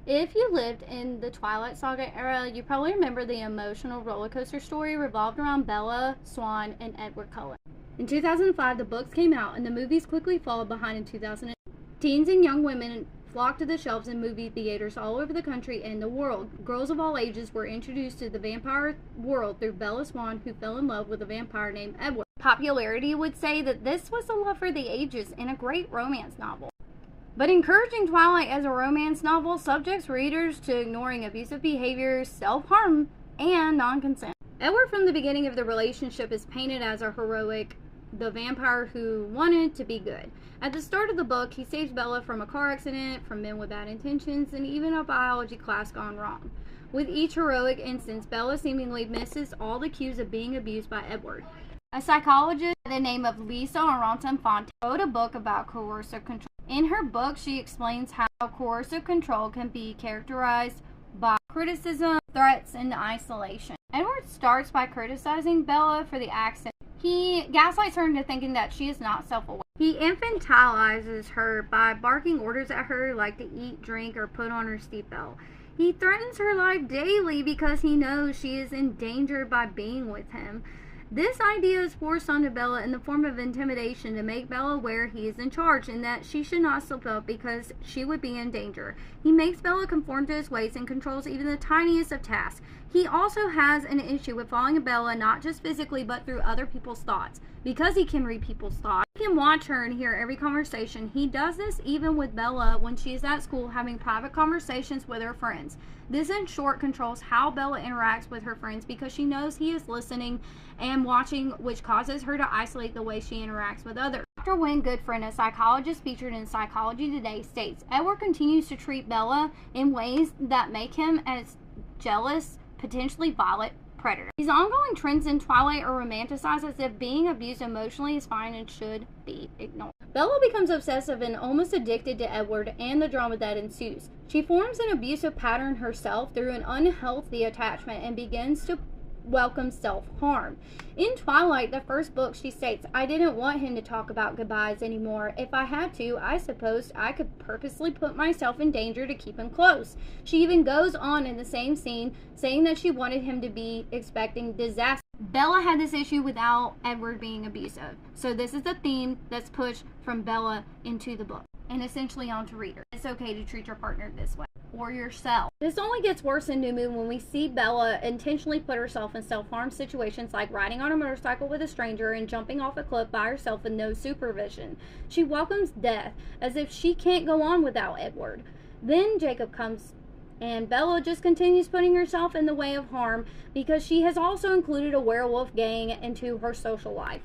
If you lived in the Twilight saga era, you probably remember the emotional roller coaster story revolved around Bella, Swan, and Edward Cullen. In 2005, the books came out, and the movies quickly followed behind in 2008. Teens and young women flocked to the shelves in movie theaters all over the country and the world. Girls of all ages were introduced to the vampire world through Bella Swan, who fell in love with a vampire named Edward. Popularity would say that this was a love for the ages and a great romance novel. But encouraging Twilight as a romance novel subjects readers to ignoring abusive behavior, self-harm, and non-consent. Edward from the beginning of the relationship is painted as a heroic, the vampire who wanted to be good. At the start of the book, he saves Bella from a car accident, from men with bad intentions, and even a biology class gone wrong. With each heroic instance, Bella seemingly misses all the cues of being abused by Edward. A psychologist by the name of Lisa Aronson-Fonte wrote a book about coercive control. In her book, she explains how coercive control can be characterized by criticism, threats, and isolation. Edward starts by criticizing Bella for the accident. He gaslights her into thinking that she is not self-aware. He infantilizes her by barking orders at her like to eat, drink, or put on her seatbelt. He threatens her life daily because he knows she is in danger by being with him. This idea is forced onto Bella in the form of intimidation to make Bella aware he is in charge and that she should not slip up because she would be in danger. He makes Bella conform to his ways and controls even the tiniest of tasks. He also has an issue with following Bella not just physically but through other people's thoughts. Because he can read people's thoughts, he can watch her and hear every conversation. He does this even with Bella when she is at school having private conversations with her friends. This in short controls how Bella interacts with her friends because she knows he is listening and watching, which causes her to isolate the way she interacts with others. Dr. Wynne Goodfriend, a psychologist featured in Psychology Today, states, Edward continues to treat Bella in ways that make him as jealous, potentially violent predator. These ongoing trends in Twilight are romanticized as if being abused emotionally is fine and should be ignored. Bella becomes obsessive and almost addicted to Edward and the drama that ensues. She forms an abusive pattern herself through an unhealthy attachment and begins to welcome self-harm. In Twilight, the first book, she states, I didn't want him to talk about goodbyes anymore. If I had to, I supposed I could purposely put myself in danger to keep him close. She even goes on in the same scene saying that she wanted him to be expecting disaster. Bella had this issue without Edward being abusive. So this is the theme that's pushed from Bella into the book and essentially onto readers. It's okay to treat your partner this way or yourself. This only gets worse in New Moon when we see Bella intentionally put herself in self-harm situations like riding on a motorcycle with a stranger and jumping off a cliff by herself with no supervision. She welcomes death as if she can't go on without Edward. Then Jacob comes and Bella just continues putting herself in the way of harm because she has also included a werewolf gang into her social life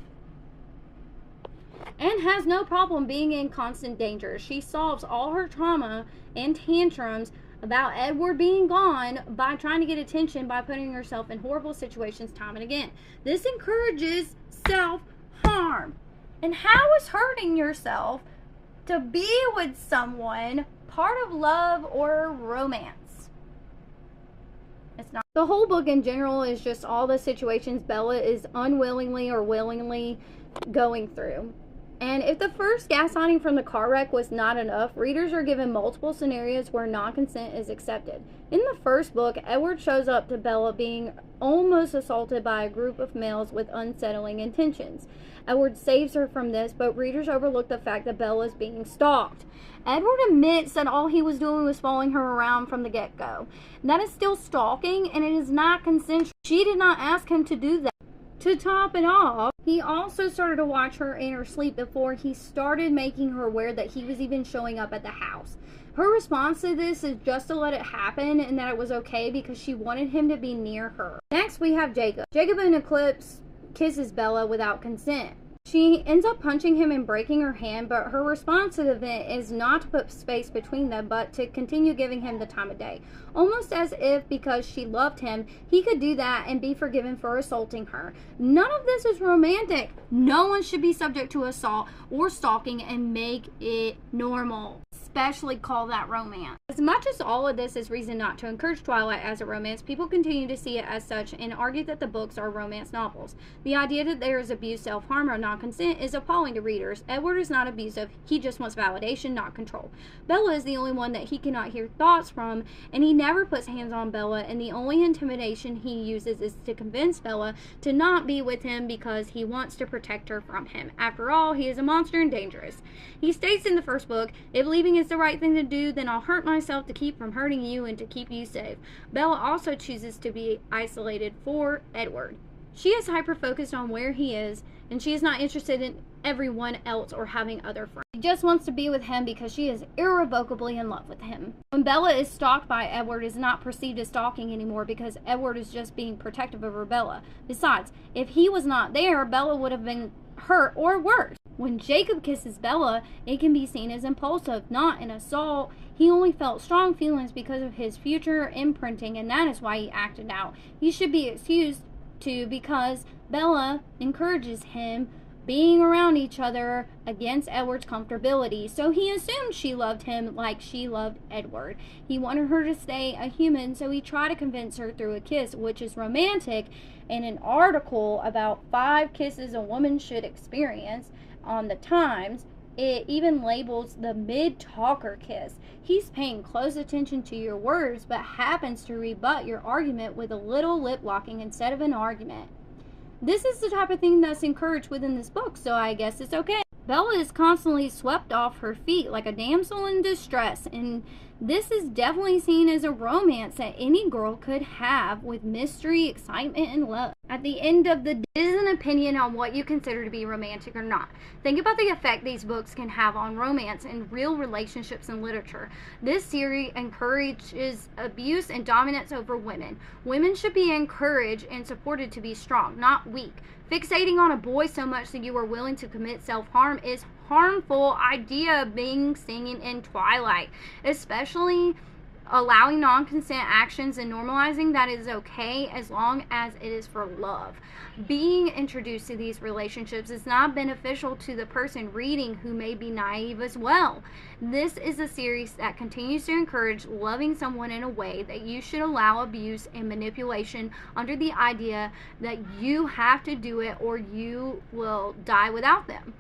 and has no problem being in constant danger. She solves all her trauma and tantrums about Edward being gone by trying to get attention by putting herself in horrible situations time and again. This encourages self-harm. And how is hurting yourself to be with someone part of love or romance? It's not. The whole book in general is just all the situations Bella is unwillingly or willingly going through. And if the first gaslighting from the car wreck was not enough, readers are given multiple scenarios where non-consent is accepted. In the first book, Edward shows up to Bella being almost assaulted by a group of males with unsettling intentions. Edward saves her from this, but readers overlook the fact that Bella is being stalked. Edward admits that all he was doing was following her around from the get-go. That is still stalking, and it is not consensual. She did not ask him to do that. To top it off, he also started to watch her in her sleep before he started making her aware that he was even showing up at the house. Her response to this is just to let it happen and that it was okay because she wanted him to be near her. Next, we have Jacob. Jacob in Eclipse kisses Bella without consent. She ends up punching him and breaking her hand, but her response to the event is not to put space between them, but to continue giving him the time of day. Almost as if because she loved him, he could do that and be forgiven for assaulting her. None of this is romantic. No one should be subject to assault or stalking and make it normal. especially call that romance. As much as all of this is reason not to encourage Twilight as a romance, people continue to see it as such and argue that the books are romance novels. The idea that there is abuse, self-harm, or non-consent is appalling to readers. Edward is not abusive, he just wants validation, not control. Bella is the only one that he cannot hear thoughts from, and he never puts hands on Bella, and the only intimidation he uses is to convince Bella to not be with him because he wants to protect her from him. After all, he is a monster and dangerous. He states in the first book, "If leaving is the right thing to do, then I'll hurt myself to keep from hurting you and to keep you safe." Bella also chooses to be isolated for Edward. She is hyper-focused on where he is, and she is not interested in everyone else or having other friends. She just wants to be with him because she is irrevocably in love with him. When Bella is stalked by Edward, it is not perceived as stalking anymore because Edward is just being protective over Bella. Besides, if he was not there, Bella would have been hurt or worse. When Jacob kisses Bella, it can be seen as impulsive, not an assault. He only felt strong feelings because of his future imprinting, and that is why he acted out. He should be excused too because Bella encourages him being around each other against Edward's comfortability, so he assumed she loved him like she loved Edward. He wanted her to stay a human, so he tried to convince her through a kiss, which is romantic. In an article about 5 kisses a woman should experience on the Times, it even labels the mid-talker kiss. He's paying close attention to your words, but happens to rebut your argument with a little lip-locking instead of an argument. This is the type of thing that's encouraged within this book, so I guess it's okay. Bella is constantly swept off her feet like a damsel in distress, and this is definitely seen as a romance that any girl could have with mystery, excitement, and love. At the end of the day, it is an opinion on what you consider to be romantic or not. Think about the effect these books can have on romance and real relationships in literature. This series encourages abuse and dominance over women. Women should be encouraged and supported to be strong, not weak. Fixating on a boy so much that you are willing to commit self-harm is harmful idea being seen in Twilight, especially allowing non-consent actions and normalizing that is okay as long as it is for love. Being introduced to these relationships is not beneficial to the person reading, who may be naive as well. This is a series that continues to encourage loving someone in a way that you should allow abuse and manipulation under the idea that you have to do it or you will die without them.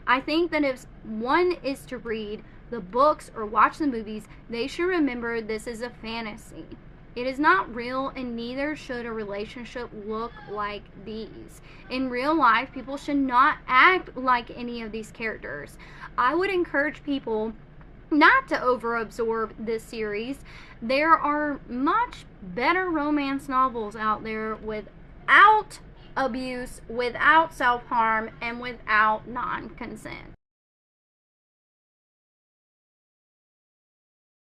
I think that if one is to read the books or watch the movies, they should remember this is a fantasy. It is not real, and neither should a relationship look like these. In real life, people should not act like any of these characters. I would encourage people not to overabsorb this series. There are much better romance novels out there without abuse, without self-harm, and without non-consent.